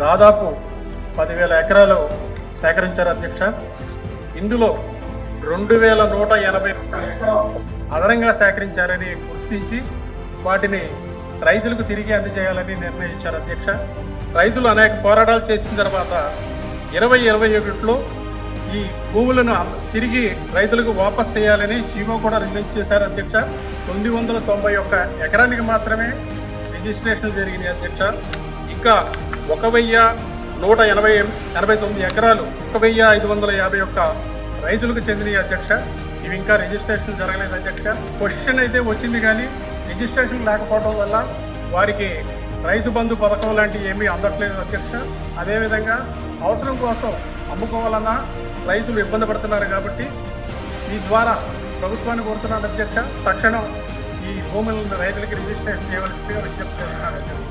దాదాపు 10,000 ఎకరాలు సేకరించారు అధ్యక్ష. ఇందులో 2,180 అదనంగా సేకరించారని గుర్తించి వాటిని రైతులకు తిరిగి అందజేయాలని నిర్ణయించారు అధ్యక్ష. రైతులు అనేక పోరాటాలు చేసిన తర్వాత 2021లో ఈ భూములను తిరిగి రైతులకు వాపస్ చేయాలని జీవో కూడా రిలీజ్ చేశారు అధ్యక్ష. 991 ఎకరానికి మాత్రమే రిజిస్ట్రేషన్ జరిగినాయి అధ్యక్ష. ఇంకా 1,189 ఎకరాలు 1,551 రైతులకు చెందినవి అధ్యక్ష. ఇవి ఇంకా రిజిస్ట్రేషన్ జరగలేదు అధ్యక్ష. క్వశ్చన్ అయితే వచ్చింది కానీ రిజిస్ట్రేషన్ లేకపోవడం వల్ల వారికి రైతు బంధు పథకం లాంటివి ఏమీ అందట్లేదు అధ్యక్ష. అదేవిధంగా అవసరం కోసం అమ్ముకోవాలన్నా రైతులు ఇబ్బంది పడుతున్నారు కాబట్టి ఈ ద్వారా ప్రభుత్వాన్ని కోరుతున్నాను అధ్యక్ష, తక్షణం ఈ భూములను రైతులకి రిజిస్ట్రేషన్ చేయవలసిందిగా విజ్ఞప్తి చేస్తున్నాను అధ్యక్ష.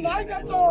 నాయకత్వం